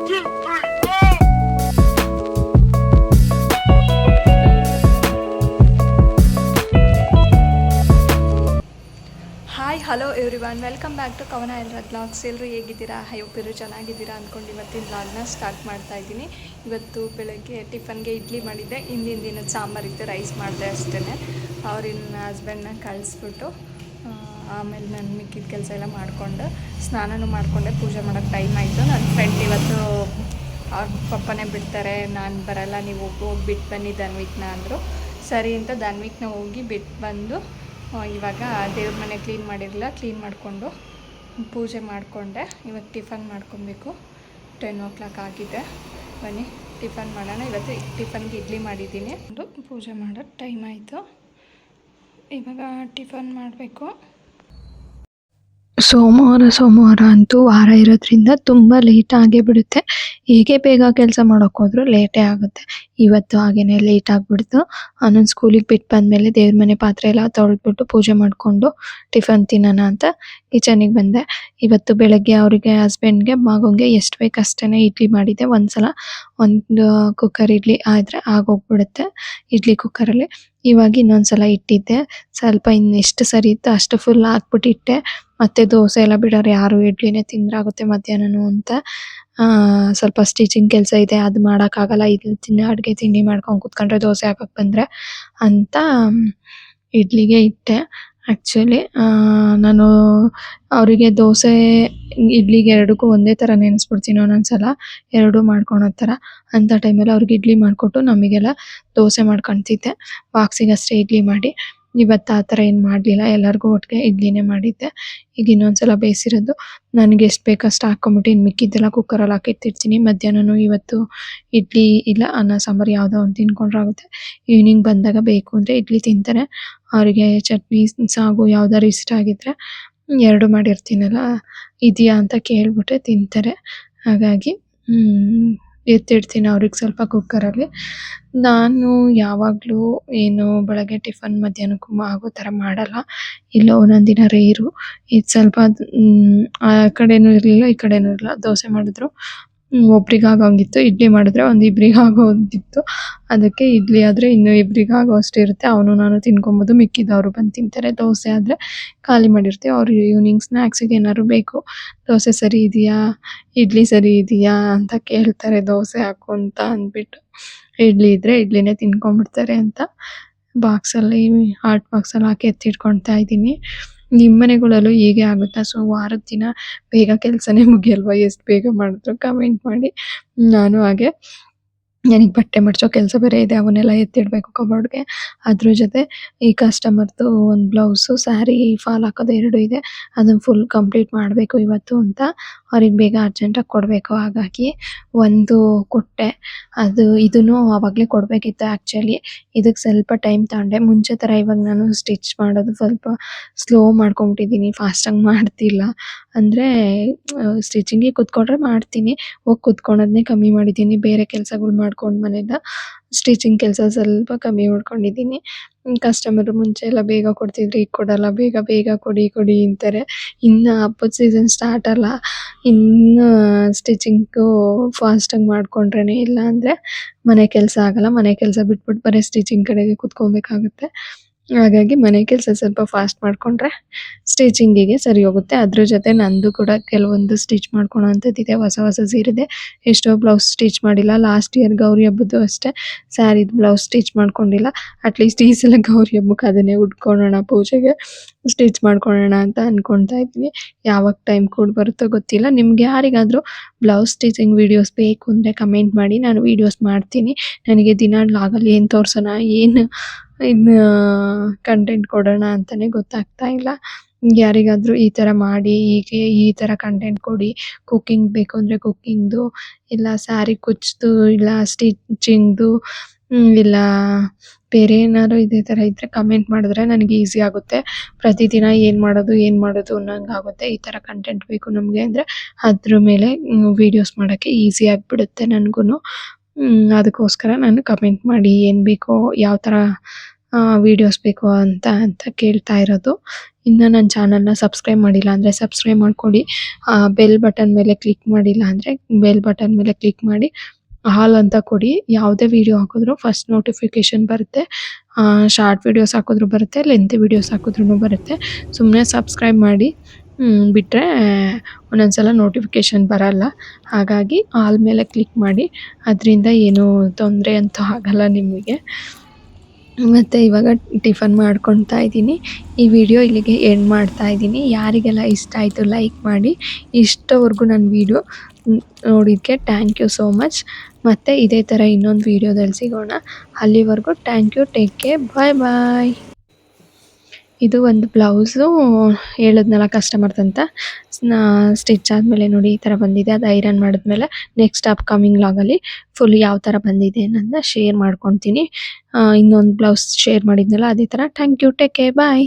Hi hello everyone, welcome back to Kavana ಎಲ್ರ blogs. ಎಲ್ಲರೂ ಹೇಗಿದ್ದೀರಾ? ಹೋಗ್ತಿರೋ ಚೆನ್ನಾಗಿದ್ದೀರಾ ಅಂದ್ಕೊಂಡು ಇವತ್ತಿನ ಬ್ಲಾಗ್ನ ಸ್ಟಾರ್ಟ್ ಮಾಡ್ತಾ ಇದ್ದೀನಿ. ಇವತ್ತು ಬೆಳಗ್ಗೆ ಟಿಫನ್ಗೆ ಇಡ್ಲಿ ಮಾಡಿದ್ದೆ. ಹಿಂದಿನ ದಿನದ ಸಾಂಬಾರಿತ್ತು, ರೈಸ್ ಮಾಡಿದೆ ಅಷ್ಟೇ. ಅವ್ರಿನ್ನ ಹಸ್ಬೆಂಡ್ನ ಕಳಿಸ್ಬಿಟ್ಟು ಆಮೇಲೆ ನಾನು ಮಿಕ್ಕಿದ ಕೆಲಸ ಎಲ್ಲ ಮಾಡಿಕೊಂಡು ಸ್ನಾನನೂ ಮಾಡಿಕೊಂಡೆ. ಪೂಜೆ ಮಾಡೋಕ್ಕೆ ಟೈಮ್ ಆಯಿತು. ನನ್ನ ಫ್ರೆಂಡ್ ಇವತ್ತು ಅವ್ರ ಪಪ್ಪನೇ ಬಿಡ್ತಾರೆ, ನಾನು ಬರಲ್ಲ, ನೀವು ಹೋಗಿ ಬಿಟ್ಟು ಬನ್ನಿ ಧನ್ವಿಕ್ನ ಅಂದರು. ಸರಿ ಅಂತ ಧನ್ವಿಕ್ನ ಹೋಗಿ ಬಿಟ್ಟು ಬಂದು ಇವಾಗ ದೇವ್ರ ಮನೆ ಕ್ಲೀನ್ ಮಾಡಿರಲಿಲ್ಲ, ಕ್ಲೀನ್ ಮಾಡಿಕೊಂಡು ಪೂಜೆ ಮಾಡಿಕೊಂಡೆ. ಇವಾಗ ಟಿಫನ್ ಮಾಡ್ಕೊಬೇಕು. 10 o'clock ಆಗಿದೆ. ಬನ್ನಿ ಟಿಫನ್ ಮಾಡೋಣ. ಇವತ್ತು ಟಿಫನ್ಗೆ ಇಡ್ಲಿ ಮಾಡಿದ್ದೀನಿ. ಪೂಜೆ ಮಾಡೋ ಟೈಮ್ ಆಯಿತು. ಇವಾಗ ಟಿಫನ್ ಮಾಡಬೇಕು. ಸೋಮವಾರ ಅಂತೂ ವಾರ ಇರೋದ್ರಿಂದ ತುಂಬ ಲೇಟ್ ಆಗೇ ಬಿಡುತ್ತೆ. ಹೇಗೆ ಬೇಗ ಕೆಲಸ ಮಾಡೋಕ್ಕೋದ್ರೂ ಲೇಟೇ ಆಗುತ್ತೆ. ಇವತ್ತು ಹಾಗೇನೆ ಲೇಟ್ ಆಗಿಬಿಡ್ತು. ನಾನು ಸ್ಕೂಲಿಗೆ ಬಿಟ್ಟು ಬಂದಮೇಲೆ ದೇವ್ರ ಮನೆ ಪಾತ್ರೆ ಎಲ್ಲ ತೊಳೆದ್ಬಿಟ್ಟು ಪೂಜೆ ಮಾಡಿಕೊಂಡು ಟಿಫನ್ ತಿನ್ನೋಣ ಅಂತ ಕಿಚನಿಗೆ ಬಂದೆ. ಇವತ್ತು ಬೆಳಗ್ಗೆ ಅವರಿಗೆ ಹಸ್ಬೆಂಡ್ಗೆ ಮಗಂಗೆ ಎಷ್ಟು ಬೇಕು ಅಷ್ಟೇ ಇಡ್ಲಿ ಮಾಡಿದ್ದೆ. ಒಂದು ಕುಕ್ಕರ್ ಇಡ್ಲಿ ಆದರೆ ಆಗೋಗ್ಬಿಡುತ್ತೆ ಇಡ್ಲಿ ಕುಕ್ಕರಲ್ಲಿ. ಇವಾಗ ಇನ್ನೊಂದ್ಸಲ ಇಟ್ಟಿದ್ದೆ. ಸ್ವಲ್ಪ ಇನ್ನೆಷ್ಟು ಸರಿ ಇತ್ತು ಅಷ್ಟು ಫುಲ್ ಹಾಕ್ಬಿಟ್ಟಿಟ್ಟೆ. ಮತ್ತೆ ದೋಸೆ ಎಲ್ಲ ಬಿಡೋರು ಯಾರು ಇಡ್ಲಿನೇ ತಿಂದ್ರಾಗುತ್ತೆ ಮಧ್ಯಾಹ್ನನೂ ಅಂತ ಸ್ವಲ್ಪ ಸ್ಟಿಚಿಂಗ್ ಕೆಲಸ ಇದೆ, ಅದು ಮಾಡೋಕ್ಕಾಗಲ್ಲ. ಇಲ್ಲಿ ಅಡುಗೆ ತಿಂಡಿ ಮಾಡ್ಕೊಂಡು ಕೂತ್ಕೊಂಡ್ರೆ ದೋಸೆ ಹಾಕಕ್ಕೆ ಬಂದರೆ ಅಂತ ಇಡ್ಲಿಗೆ ಇಟ್ಟೆ. ಆ್ಯಕ್ಚುಲಿ ನಾನು ಅವರಿಗೆ ದೋಸೆ ಇಡ್ಲಿಗೆ ಎರಡಕ್ಕೂ ಒಂದೇ ಥರ ನೆನೆಸ್ಬಿಡ್ತೀನಿ ಒಂದೊಂದ್ಸಲ, ಎರಡೂ ಮಾಡ್ಕೊಳೋ ಥರ. ಅಂಥ ಟೈಮಲ್ಲಿ ಅವ್ರಿಗೆ ಇಡ್ಲಿ ಮಾಡಿಕೊಟ್ಟು ನಮಗೆಲ್ಲ ದೋಸೆ ಮಾಡ್ಕೊತಿದ್ದೆ. ಬಾಕ್ಸಿಗೆ ಅಷ್ಟೇ ಇಡ್ಲಿ ಮಾಡಿ. ಇವತ್ತು ಆ ಥರ ಏನು ಮಾಡಲಿಲ್ಲ, ಎಲ್ಲರಿಗೂ ಒಟ್ಟಿಗೆ ಇಡ್ಲಿನೇ ಮಾಡಿದ್ದೆ. ಈಗ ಇನ್ನೊಂದ್ಸಲ ಬೇಯಿಸಿರೋದು ನನಗೆ ಎಷ್ಟು ಬೇಕಷ್ಟು ಹಾಕ್ಕೊಂಬಿಟ್ಟು ಇನ್ನು ಮಿಕ್ಕಿದ್ದೆಲ್ಲ ಕುಕ್ಕರಲ್ಲಿ ಹಾಕಿಟ್ಟಿರ್ತೀನಿ. ಮಧ್ಯಾಹ್ನನೂ ಇವತ್ತು ಇಡ್ಲಿ ಇಲ್ಲ ಅನ್ನ ಸಾಂಬಾರು ಯಾವುದೋ ಒಂದು ತಿನ್ಕೊಂಡ್ರಾಗುತ್ತೆ. ಈವ್ನಿಂಗ್ ಬಂದಾಗ ಬೇಕು ಅಂದರೆ ಇಡ್ಲಿ ತಿಂತಾರೆ. ಅವರಿಗೆ ಚಟ್ನಿ ಸಾಗು ಯಾವ್ದಾದ್ರು ಇಷ್ಟ ಆಗಿದ್ರೆ ಎರಡು ಮಾಡಿರ್ತೀನಲ್ಲ, ಇದೆಯಾ ಅಂತ ಕೇಳ್ಬಿಟ್ಟೆ ತಿಂತಾರೆ. ಹಾಗಾಗಿ ಎತ್ತಿಡ್ತೀನಿ ಅವ್ರಿಗೆ ಸ್ವಲ್ಪ ಕುಕ್ಕರಲ್ಲಿ. ನಾನು ಯಾವಾಗಲೂ ಏನು ಬೆಳಗ್ಗೆ ಟಿಫನ್ ಮಧ್ಯಾಹ್ನಕ್ಕೂ ಆಗೋ ಥರ ಮಾಡಲ್ಲ. ಇಲ್ಲ ಒಂದೊಂದು ದಿನ ರೇರು. ಇದು ಸ್ವಲ್ಪ ಆ ಕಡೆನೂ ಇರಲಿಲ್ಲ ಈ ಕಡೆನೂ ಇರಲಿಲ್ಲ. ದೋಸೆ ಮಾಡಿದ್ರು ಒಬ್ರಿಗೆ ಆಗೋಂಗಿತ್ತು, ಇಡ್ಲಿ ಮಾಡಿದ್ರೆ ಒಂದು ಇಬ್ಬರಿಗೆ ಆಗೋದಿತ್ತು. ಅದಕ್ಕೆ ಇಡ್ಲಿ ಆದರೆ ಇನ್ನೂ ಇಬ್ಬರಿಗೆ ಆಗೋಷ್ಟು ಇರುತ್ತೆ. ಅವನು ನಾನು ತಿನ್ಕೊಬೋದು, ಮಿಕ್ಕಿದವರು ಬಂದು ತಿಂತಾರೆ. ದೋಸೆ ಆದರೆ ಖಾಲಿ ಮಾಡಿರ್ತೀವಿ. ಅವ್ರು ಈವ್ನಿಂಗ್ ಸ್ನ್ಯಾಕ್ಸಿಗೆ ಏನಾದ್ರು ಬೇಕು. ದೋಸೆ ಸರಿ ಇದೆಯಾ, ಇಡ್ಲಿ ಸರಿ ಇದೆಯಾ ಅಂತ ಕೇಳ್ತಾರೆ, ದೋಸೆ ಹಾಕು ಅಂತ ಅಂದ್ಬಿಟ್ಟು. ಇಡ್ಲಿ ಇದ್ದರೆ ಇಡ್ಲಿನೇ ತಿನ್ಕೊಂಡ್ಬಿಡ್ತಾರೆ ಅಂತ ಬಾಕ್ಸಲ್ಲಿ ಹಾಟ್ ಬಾಕ್ಸಲ್ಲಿ ಹಾಕಿ ಎತ್ತಿಟ್ಕೊಳ್ತಾ ಇದ್ದೀನಿ. ನಿಮ್ಮ ಮನೆಗಳಲ್ಲೂ ಹೀಗೆ ಆಗುತ್ತಾ? ಸೊ ವಾರದ ದಿನ ಬೇಗ ಕೆಲಸನೇ ಮುಗಿಯಲ್ವಾ? ಎಷ್ಟು ಬೇಗ ಮಾಡಿದ್ರು ಕಮೆಂಟ್ ಮಾಡಿ. ನಾನು ಹಾಗೆ ನನಗೆ ಬಟ್ಟೆ ಮಡ್ಚೋ ಕೆಲಸ ಬೇರೆ ಇದೆ, ಅವನ್ನೆಲ್ಲ ಎತ್ತಿಡಬೇಕು ಕಬೋರ್ಡ್ಗೆ. ಅದ್ರ ಜೊತೆ ಈ ಕಸ್ಟಮರ್ದು ಒಂದು ಬ್ಲೌಸು, ಸ್ಯಾರಿ ಫಾಲ್ ಹಾಕೋದು 2 ಇದೆ. ಅದನ್ನು ಫುಲ್ ಕಂಪ್ಲೀಟ್ ಮಾಡಬೇಕು ಇವತ್ತು ಅಂತ. ಅವ್ರಿಗೆ ಬೇಗ ಅರ್ಜೆಂಟಾಗಿ ಕೊಡಬೇಕು. ಹಾಗಾಗಿ ಒಂದು ಕೊಟ್ಟೆ. ಇದನ್ನು ಆವಾಗಲೇ ಕೊಡಬೇಕಿತ್ತು ಆ್ಯಕ್ಚುಲಿ. ಇದಕ್ಕೆ ಸ್ವಲ್ಪ ಟೈಮ್ ತಗೊಂಡೆ. ಮುಂಚೆ ಥರ ಇವಾಗ ನಾನು ಸ್ಟಿಚ್ ಮಾಡೋದು ಸ್ವಲ್ಪ ಸ್ಲೋ ಮಾಡ್ಕೊಂಬಿಟ್ಟಿದ್ದೀನಿ, ಫಾಸ್ಟಾಗಿ ಮಾಡ್ತಿಲ್ಲ. ಅಂದರೆ ಸ್ಟಿಚಿಂಗಿಗೆ ಕೂತ್ಕೊಂಡ್ರೆ ಮಾಡ್ತೀನಿ, ಹೋಗಿ ಕೂತ್ಕೊಳ್ಳೋದನ್ನೇ ಕಮ್ಮಿ ಮಾಡಿದ್ದೀನಿ. ಬೇರೆ ಕೆಲಸಗಳು ಮಾಡ್ಕೊಂಡು ಮನೆಯಿಂದ ಸ್ಟಿಚಿಂಗ್ ಕೆಲಸ ಸ್ವಲ್ಪ ಕಮ್ಮಿ ಮಾಡ್ಕೊಂಡಿದ್ದೀನಿ. ಕಸ್ಟಮರು ಮುಂಚೆ ಎಲ್ಲ ಬೇಗ ಕೊಡ್ತಿದ್ರು, ಈಗ ಕೊಡಲ್ಲ. ಬೇಗ ಕೊಡಿ ಅಂತಾರೆ. ಇನ್ನು ಹಬ್ಬದ ಸೀಸನ್ ಸ್ಟಾರ್ಟ್ ಅಲ್ಲ, ಇನ್ನು ಸ್ಟಿಚಿಂಗು ಫಾಸ್ಟಾಗಿ ಮಾಡಿಕೊಂಡ್ರೆ, ಇಲ್ಲ ಅಂದರೆ ಮನೆ ಕೆಲಸ ಆಗಲ್ಲ. ಮನೆ ಕೆಲಸ ಬಿಟ್ಬಿಟ್ಟು ಬರೀ ಸ್ಟಿಚಿಂಗ್ ಕಡೆಗೆ ಕೂತ್ಕೊಬೇಕಾಗುತ್ತೆ. ಹಾಗಾಗಿ ಮನೆ ಕೆಲಸ ಸ್ವಲ್ಪ ಫಾಸ್ಟ್ ಮಾಡಿಕೊಂಡ್ರೆ ಸ್ಟಿಚಿಂಗಿಗೆ ಸರಿ ಹೋಗುತ್ತೆ. ಅದ್ರ ಜೊತೆ ನಂದು ಕೂಡ ಕೆಲವೊಂದು ಸ್ಟಿಚ್ ಮಾಡ್ಕೊಳೋ ಅಂಥದ್ದಿದೆ. ಹೊಸ ಸೀರೆದೆ ಎಷ್ಟೋ ಬ್ಲೌಸ್ ಸ್ಟಿಚ್ ಮಾಡಿಲ್ಲ. ಲಾಸ್ಟ್ ಇಯರ್ ಗೌರಿ ಹಬ್ಬದ್ದು ಅಷ್ಟೇ ಸ್ಯಾರಿದು ಬ್ಲೌಸ್ ಸ್ಟಿಚ್ ಮಾಡ್ಕೊಂಡಿಲ್ಲ. ಅಟ್ಲೀಸ್ಟ್ ಈ ಸಲ ಗೌರಿ ಹಬ್ಬಕ್ಕೆ ಅದನ್ನೇ ಉಟ್ಕೊಳ್ಳೋಣ, ಪೂಜೆಗೆ ಸ್ಟಿಚ್ ಮಾಡ್ಕೊಳ್ಳೋಣ ಅಂತ ಅಂದ್ಕೊಳ್ತಾ ಇದ್ದೀನಿ. ಯಾವಾಗ ಟೈಮ್ ಕೂಡ ಬರುತ್ತೋ ಗೊತ್ತಿಲ್ಲ. ನಿಮ್ಗೆ ಯಾರಿಗಾದರೂ ಬ್ಲೌಸ್ ಸ್ಟಿಚಿಂಗ್ ವೀಡಿಯೋಸ್ ಬೇಕು ಅಂದರೆ ಕಮೆಂಟ್ ಮಾಡಿ, ನಾನು ವೀಡಿಯೋಸ್ ಮಾಡ್ತೀನಿ. ನನಗೆ ದಿನ ಲಾಗಲ್ಲಿ ಏನು ತೋರಿಸೋಣ, ಏನು ಇನ್ನು ಕಂಟೆಂಟ್ ಕೊಡೋಣ ಅಂತಲೇ ಗೊತ್ತಾಗ್ತಾ ಇಲ್ಲ. ಯಾರಿಗಾದರೂ ಈ ಥರ ಮಾಡಿ, ಹೀಗೆ ಈ ಥರ ಕಂಟೆಂಟ್ ಕೊಡಿ, ಕುಕ್ಕಿಂಗ್ ಬೇಕು ಅಂದರೆ ಕುಕ್ಕಿಂಗ್ದು, ಇಲ್ಲ ಸ್ಯಾರಿ ಕುಚ್ಚು, ಇಲ್ಲ ಸ್ಟಿಚಿಂಗ್ದು, ಇಲ್ಲ ಬೇರೆ ಏನಾದ್ರು ಇದೇ ಥರ ಇದ್ದರೆ ಕಮೆಂಟ್ ಮಾಡಿದ್ರೆ ನನಗೆ ಈಸಿ ಆಗುತ್ತೆ. ಪ್ರತಿದಿನ ಏನು ಮಾಡೋದು ಅನ್ನೋಂಗಾಗುತ್ತೆ. ಈ ಥರ ಕಂಟೆಂಟ್ ಬೇಕು ನಮಗೆ ಅಂದರೆ ಅದ್ರ ಮೇಲೆ ವೀಡಿಯೋಸ್ ಮಾಡೋಕ್ಕೆ ಈಸಿ ಆಗಿಬಿಡುತ್ತೆ ನನಗೂ. ಅದಕ್ಕೋಸ್ಕರ ನಾನು ಕಮೆಂಟ್ ಮಾಡಿ ಏನು ಬೇಕೋ, ಯಾವ ಥರ ವೀಡಿಯೋಸ್ ಬೇಕು ಅಂತ ಕೇಳ್ತಾ ಇರೋದು. ಇನ್ನು ನನ್ನ ಚಾನಲ್ನ ಸಬ್ಸ್ಕ್ರೈಬ್ ಮಾಡಿಲ್ಲ ಅಂದರೆ ಸಬ್ಸ್ಕ್ರೈಬ್ ಮಾಡ್ಕೊಳ್ಳಿ. ಬೆಲ್ ಬಟನ್ ಮೇಲೆ ಕ್ಲಿಕ್ ಮಾಡಿಲ್ಲ ಅಂದರೆ ಬೆಲ್ ಬಟನ್ ಮೇಲೆ ಕ್ಲಿಕ್ ಮಾಡಿ ಹಾಲ್ ಅಂತ ಕೊಡಿ. ಯಾವುದೇ ವಿಡಿಯೋ ಹಾಕಿದ್ರು ಫಸ್ಟ್ ನೋಟಿಫಿಕೇಶನ್ ಬರುತ್ತೆ. ಶಾರ್ಟ್ ವಿಡಿಯೋಸ್ ಹಾಕಿದ್ರು ಬರುತ್ತೆ, ಲೆಂತ್ ವಿಡಿಯೋಸ್ ಹಾಕಿದ್ರೂ ಬರುತ್ತೆ. ಸುಮ್ಮನೆ ಸಬ್ಸ್ಕ್ರೈಬ್ ಮಾಡಿ ಬಿಟ್ಟರೆ ಒಂದೊಂದ್ಸಲ ನೋಟಿಫಿಕೇಶನ್ ಬರಲ್ಲ. ಹಾಗಾಗಿ ಆಲ್ ಮೇಲೆ ಕ್ಲಿಕ್ ಮಾಡಿ, ಅದರಿಂದ ಏನೂ ತೊಂದರೆ ಅಂತೂ ಆಗಲ್ಲ ನಿಮಗೆ. ಮತ್ತು ಇವಾಗ ಟಿಫನ್ ಮಾಡ್ಕೊತಾ ಇದ್ದೀನಿ. ಈ ವಿಡಿಯೋ ಇಲ್ಲಿಗೆ ಎಂಡ್ ಮಾಡ್ತಾ ಇದ್ದೀನಿ. ಯಾರಿಗೆಲ್ಲ ಇಷ್ಟ ಆಯಿತು ಲೈಕ್ ಮಾಡಿ. ಇಷ್ಟವರೆಗೂ ನನ್ನ ವಿಡಿಯೋ ನೋಡಿದ್ದಕ್ಕೆ ಥ್ಯಾಂಕ್ ಯು ಸೋ ಮಚ್. ಮತ್ತು ಇದೇ ಥರ ಇನ್ನೊಂದು ವಿಡಿಯೋದಲ್ಲಿ ಸಿಗೋಣ. ಅಲ್ಲಿವರೆಗೂ ಥ್ಯಾಂಕ್ ಯು, ಟೇಕ್ ಕೇರ್, ಬಾಯ್ ಬಾಯ್. ಇದು ಒಂದು ಬ್ಲೌಸು ಹೇಳಿದ್ನಲ್ಲ ಕಸ್ಟಮರ್ದಂತ, ಸ್ಟಿಚ್ ಆದಮೇಲೆ ನೋಡಿ ಈ ಥರ ಬಂದಿದೆ. ಅದು ಐರನ್ ಮಾಡಿದ್ಮೇಲೆ ನೆಕ್ಸ್ಟ್ ಅಪ್ಕಮಿಂಗ್ ಲಾಗಲ್ಲಿ ಫುಲ್ ಯಾವ ಥರ ಬಂದಿದೆ ಅನ್ನೋದನ್ನ ಶೇರ್ ಮಾಡ್ಕೊತೀನಿ. ಇನ್ನೊಂದು ಬ್ಲೌಸ್ ಶೇರ್ ಮಾಡಿದ್ನಲ್ಲ ಅದೇ ಥರ. Thank you, take care, bye.